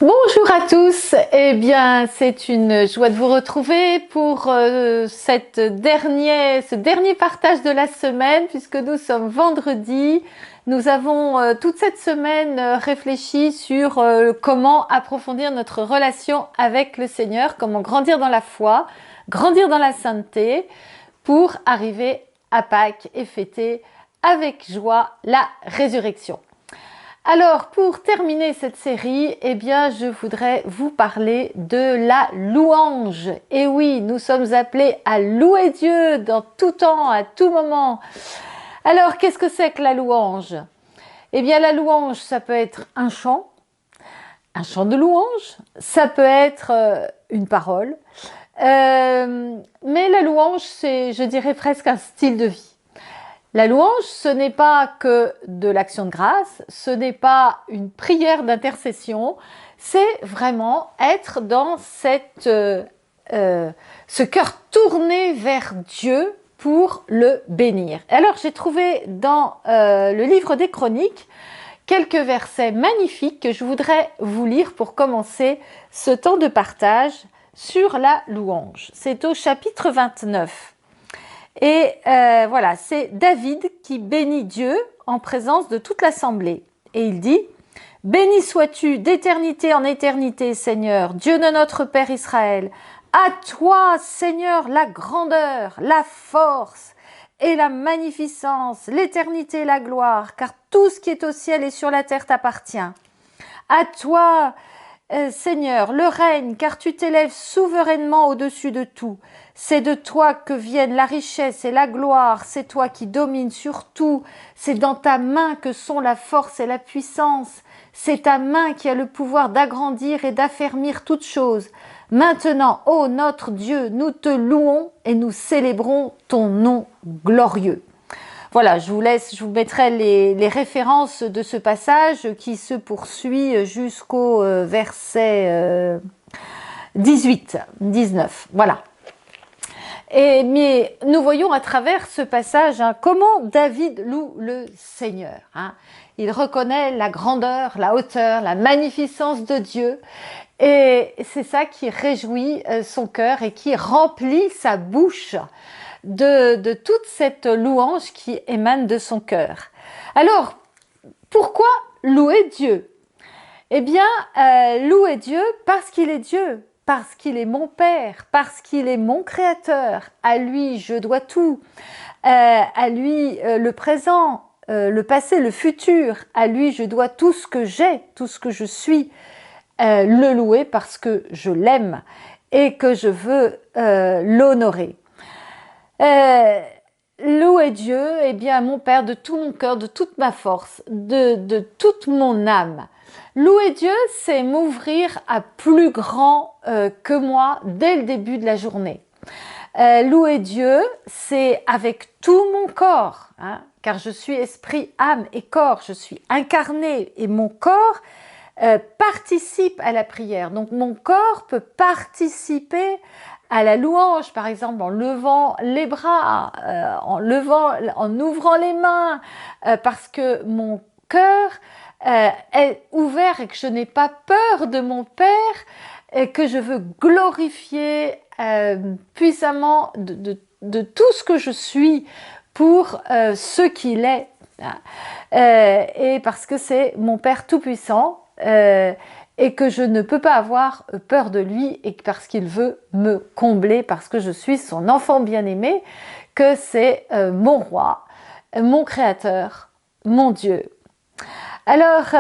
Bonjour à tous, eh bien c'est une joie de vous retrouver pour ce dernier partage de la semaine puisque nous sommes vendredi. Nous avons toute cette semaine réfléchi sur comment approfondir notre relation avec le Seigneur, comment grandir dans la foi, grandir dans la sainteté pour arriver à Pâques et fêter avec joie la résurrection. Alors, pour terminer cette série, eh bien, je voudrais vous parler de la louange. Et oui, nous sommes appelés à louer Dieu dans tout temps, à tout moment. Alors, qu'est-ce que c'est que la louange? Eh bien, la louange, ça peut être un chant de louange, ça peut être une parole. Mais la louange, c'est, je dirais, presque un style de vie. La louange, ce n'est pas que de l'action de grâce, ce n'est pas une prière d'intercession, c'est vraiment être dans ce cœur tourné vers Dieu pour le bénir. Alors j'ai trouvé dans le livre des Chroniques quelques versets magnifiques que je voudrais vous lire pour commencer ce temps de partage sur la louange. C'est au chapitre 29. Et voilà, c'est David qui bénit Dieu en présence de toute l'assemblée. Et il dit « Béni sois-tu d'éternité en éternité, Seigneur, Dieu de notre Père Israël. À toi, Seigneur, la grandeur, la force et la magnificence, l'éternité et la gloire, car tout ce qui est au ciel et sur la terre t'appartient. À toi, Seigneur, le règne, car tu t'élèves souverainement au-dessus de tout. C'est de toi que viennent la richesse et la gloire, c'est toi qui domines sur tout. C'est dans ta main que sont la force et la puissance. C'est ta main qui a le pouvoir d'agrandir et d'affermir toutes choses. Maintenant, ô notre Dieu, nous te louons et nous célébrons ton nom glorieux. » Voilà, je vous mettrai les références de ce passage qui se poursuit jusqu'au verset 18, 19. Voilà. Mais nous voyons à travers ce passage comment David loue le Seigneur. Il reconnaît la grandeur, la hauteur, la magnificence de Dieu. Et c'est ça qui réjouit son cœur et qui remplit sa bouche de toute cette louange qui émane de son cœur. Alors, pourquoi louer Dieu? Eh bien, louer Dieu parce qu'il est Dieu, parce qu'il est mon Père, parce qu'il est mon Créateur. À lui, je dois tout. À lui, le présent, le passé, le futur. À lui, je dois tout ce que j'ai, tout ce que je suis. Le louer parce que je l'aime et que je veux l'honorer. Louer Dieu, eh bien, mon Père, de tout mon cœur, de toute ma force, de toute mon âme. Louer Dieu, c'est m'ouvrir à plus grand que moi dès le début de la journée. Louer Dieu, c'est avec tout mon corps, car je suis esprit, âme et corps, je suis incarné et mon corps participe à la prière. Donc mon corps peut participer à la louange, par exemple en levant les bras, en ouvrant les mains, parce que mon cœur est ouvert et que je n'ai pas peur de mon Père et que je veux glorifier puissamment de tout ce que je suis pour ce qu'il est. Et parce que c'est mon Père tout-puissant et que je ne peux pas avoir peur de lui et parce qu'il veut me combler, parce que je suis son enfant bien-aimé, que c'est mon roi, mon créateur, mon Dieu. Alors,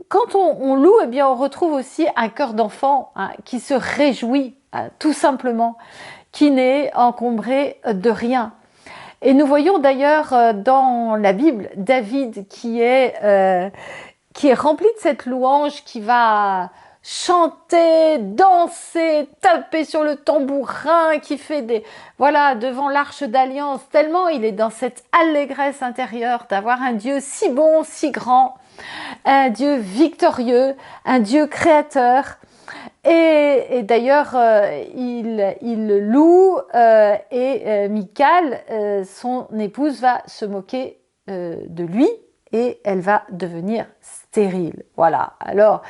quand on loue, eh bien, on retrouve aussi un cœur d'enfant qui se réjouit, tout simplement, qui n'est encombré de rien. Et nous voyons d'ailleurs dans la Bible David qui est rempli de cette louange, qui va chanter, danser, taper sur le tambourin, qui fait devant l'arche d'alliance, tellement il est dans cette allégresse intérieure d'avoir un Dieu si bon, si grand, un Dieu victorieux, un Dieu créateur. Et d'ailleurs, il loue et Michal, son épouse, va se moquer de lui et elle va devenir stérile. Voilà, alors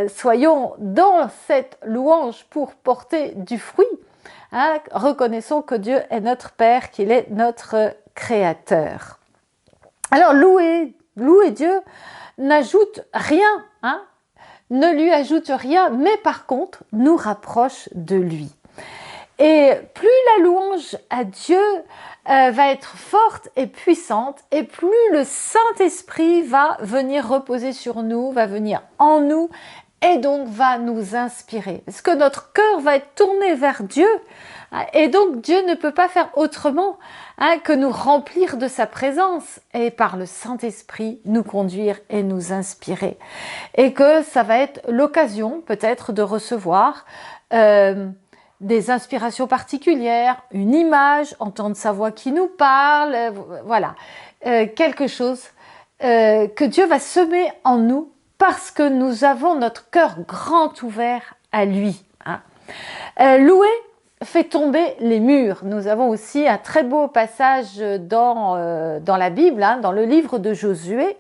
soyons dans cette louange pour porter du fruit. Hein, reconnaissons que Dieu est notre Père, qu'il est notre Créateur. Alors louer Dieu n'ajoute rien, hein, ne lui ajoute rien, mais par contre nous rapproche de lui. Et plus la louange à Dieu va être forte et puissante, et plus le Saint-Esprit va venir reposer sur nous, va venir en nous, et donc va nous inspirer. Parce que notre cœur va être tourné vers Dieu, et donc Dieu ne peut pas faire autrement que nous remplir de sa présence, et par le Saint-Esprit nous conduire et nous inspirer. Et que ça va être l'occasion peut-être de recevoir des inspirations particulières, une image, entendre sa voix qui nous parle, voilà, quelque chose que Dieu va semer en nous parce que nous avons notre cœur grand ouvert à lui. Hein. Louer fait tomber les murs. Nous avons aussi un très beau passage dans la Bible, hein, dans le livre de Josué,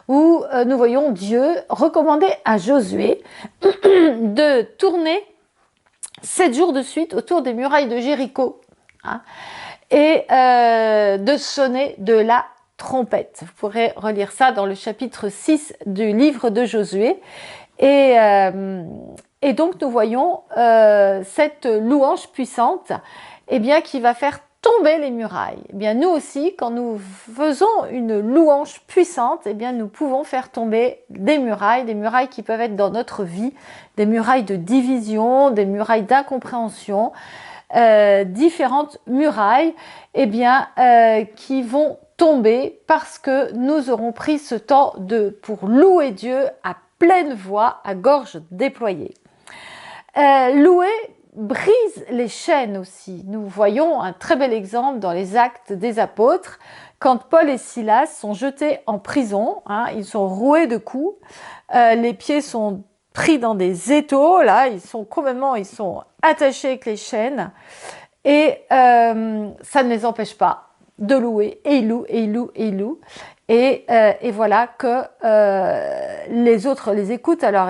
où nous voyons Dieu recommander à Josué de tourner 7 jours de suite autour des murailles de Jéricho, hein, et de sonner de la trompette. Vous pourrez relire ça dans le chapitre 6 du livre de Josué. Et donc nous voyons cette louange puissante, eh bien, qui va faire tomber les murailles. Eh bien, nous aussi, quand nous faisons une louange puissante, eh bien, nous pouvons faire tomber des murailles qui peuvent être dans notre vie, des murailles de division, des murailles d'incompréhension, différentes murailles, eh bien, qui vont tomber parce que nous aurons pris ce temps pour louer Dieu à pleine voix, à gorge déployée. Louer brise les chaînes aussi. Nous voyons un très bel exemple dans les Actes des Apôtres, quand Paul et Silas sont jetés en prison, hein, ils sont roués de coups, les pieds sont pris dans des étaux, là, ils sont attachés avec les chaînes, et ça ne les empêche pas de louer, et ils louent, et ils louent, et ils louent. Et voilà que les autres les écoutent. Alors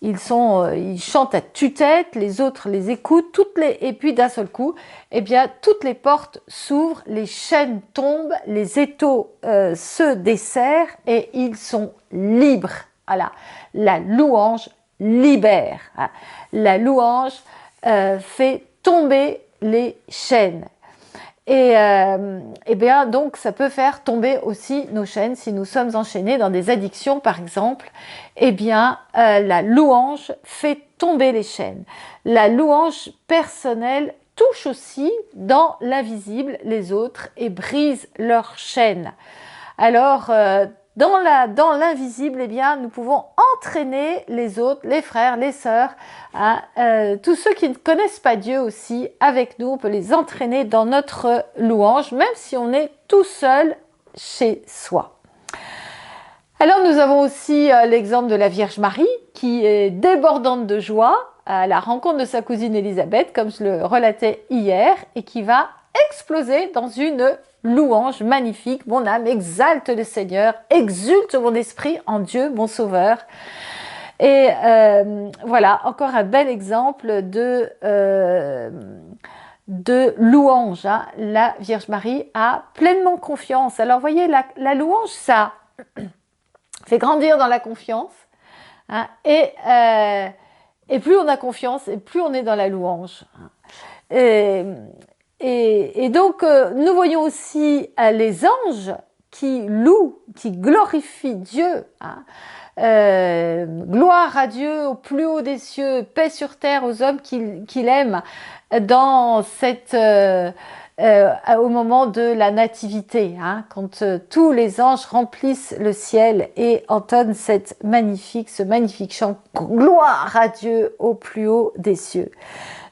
ils chantent à tue-tête, les autres les écoutent, et puis d'un seul coup, eh bien toutes les portes s'ouvrent, les chaînes tombent, les étaux se desserrent et ils sont libres. Voilà, la louange libère. Hein. La louange fait tomber les chaînes. Et bien donc ça peut faire tomber aussi nos chaînes si nous sommes enchaînés dans des addictions par exemple. Eh bien la louange fait tomber les chaînes. La louange personnelle touche aussi dans l'invisible les autres et brise leurs chaînes. Alors dans l'invisible, eh bien, nous pouvons entraîner les autres, les frères, les sœurs, tous ceux qui ne connaissent pas Dieu aussi, avec nous, on peut les entraîner dans notre louange, même si on est tout seul chez soi. Alors nous avons aussi l'exemple de la Vierge Marie, qui est débordante de joie à la rencontre de sa cousine Élisabeth, comme je le relatais hier, et qui va exploser dans une louange magnifique. Mon âme exalte le Seigneur, exulte mon esprit en Dieu, mon Sauveur. Et voilà, encore un bel exemple de louange. Hein. La Vierge Marie a pleinement confiance. Alors, vous voyez, la louange, ça fait grandir dans la confiance. Hein, et plus on a confiance, et plus on est dans la louange. Et donc, nous voyons aussi les anges qui louent, qui glorifient Dieu. Hein. Gloire à Dieu au plus haut des cieux, paix sur terre aux hommes qu'il aime dans au moment de la nativité, hein, quand tous les anges remplissent le ciel et entonnent ce magnifique chant, gloire à Dieu au plus haut des cieux.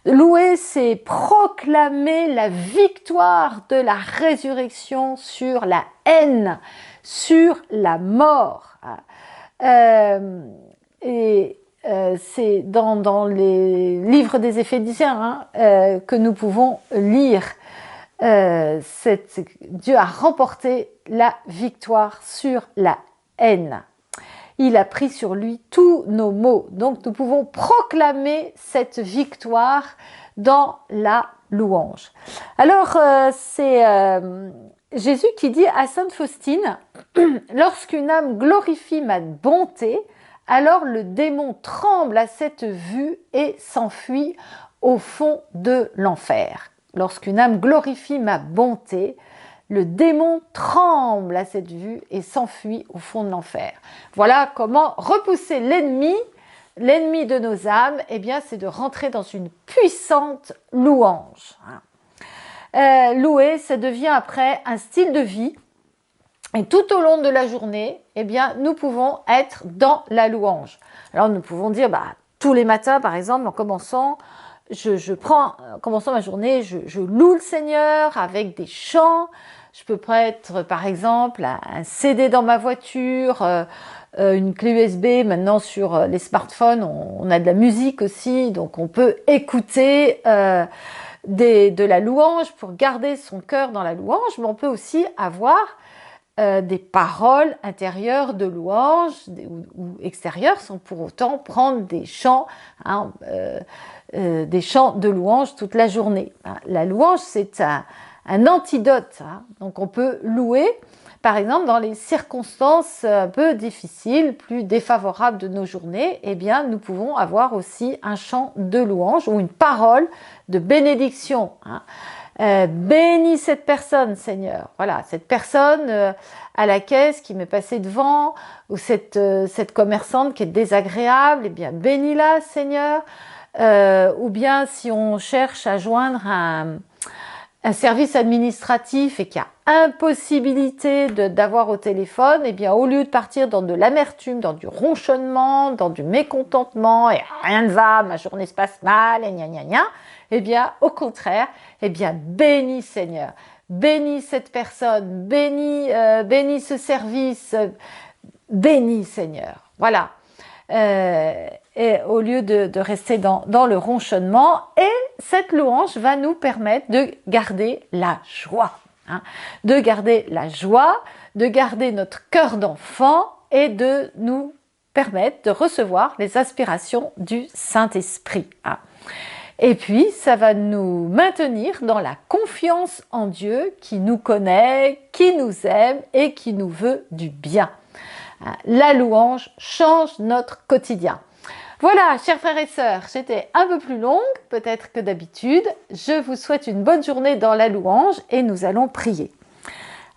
Louer, c'est proclamer la victoire de la résurrection sur la haine, sur la mort. C'est dans les livres des Éphésiens que nous pouvons lire Dieu a remporté la victoire sur la haine. Il a pris sur lui tous nos maux. Donc nous pouvons proclamer cette victoire dans la louange. Alors c'est Jésus qui dit à Sainte Faustine, « Lorsqu'une âme glorifie ma bonté, alors le démon tremble à cette vue et s'enfuit au fond de l'enfer. » Lorsqu'une âme glorifie ma bonté, le démon tremble à cette vue et s'enfuit au fond de l'enfer. Voilà comment repousser l'ennemi de nos âmes, eh bien, c'est de rentrer dans une puissante louange. Louer, ça devient après un style de vie. Et tout au long de la journée, eh bien, nous pouvons être dans la louange. Alors, nous pouvons dire, tous les matins, par exemple, en commençant ma journée, je loue le Seigneur avec des chants. Je peux mettre, par exemple, un CD dans ma voiture, une clé USB. Maintenant, sur les smartphones, on a de la musique aussi, donc on peut écouter de la louange pour garder son cœur dans la louange, mais on peut aussi avoir des paroles intérieures de louange ou extérieures sans pour autant prendre des chants, des chants de louange toute la journée. La louange, c'est un antidote. Donc on peut louer, par exemple, dans les circonstances un peu difficiles, plus défavorables de nos journées, eh bien, nous pouvons avoir aussi un chant de louange ou une parole de bénédiction. Bénis cette personne, Seigneur. Voilà, cette personne à la caisse qui m'est passée devant, ou cette commerçante qui est désagréable, eh bien, bénis-la, Seigneur. Ou bien, si on cherche à joindre un service administratif et qu'il y a impossibilité d'avoir au téléphone, eh bien, au lieu de partir dans de l'amertume, dans du ronchonnement, dans du mécontentement, et rien ne va, ma journée se passe mal, et gna gna gna, eh bien, au contraire, eh bien, bénis Seigneur, bénis cette personne, bénis ce service, bénis Seigneur. Voilà. Et au lieu de rester dans le ronchonnement, et cette louange va nous permettre de garder la joie, de garder la joie, de garder notre cœur d'enfant et de nous permettre de recevoir les aspirations du Saint-Esprit. Et puis, ça va nous maintenir dans la confiance en Dieu qui nous connaît, qui nous aime et qui nous veut du bien. La louange change notre quotidien. Voilà, chers frères et sœurs, j'étais un peu plus longue, peut-être que d'habitude. Je vous souhaite une bonne journée dans la louange et nous allons prier.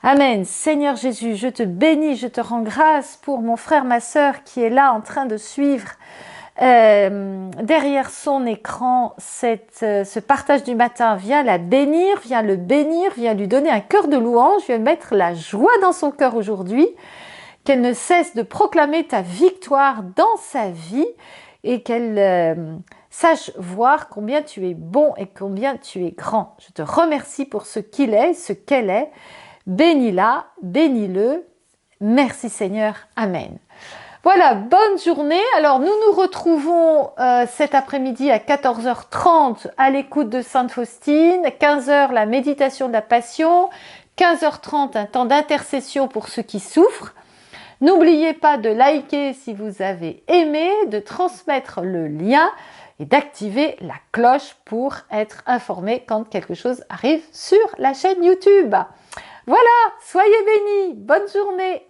Amen. Seigneur Jésus, je te bénis, je te rends grâce pour mon frère, ma sœur qui est là en train de suivre derrière son écran ce partage du matin. Viens la bénir, viens le bénir, viens lui donner un cœur de louange, viens mettre la joie dans son cœur aujourd'hui, qu'elle ne cesse de proclamer ta victoire dans sa vie et qu'elle sache voir combien tu es bon et combien tu es grand. Je te remercie pour ce qu'il est, ce qu'elle est. Bénis-la, bénis-le. Merci Seigneur. Amen. Voilà, bonne journée. Alors nous nous retrouvons cet après-midi à 14h30 à l'écoute de Sainte Faustine, 15h la méditation de la Passion, 15h30 un temps d'intercession pour ceux qui souffrent. N'oubliez pas de liker si vous avez aimé, de transmettre le lien et d'activer la cloche pour être informé quand quelque chose arrive sur la chaîne YouTube. Voilà, soyez bénis, bonne journée.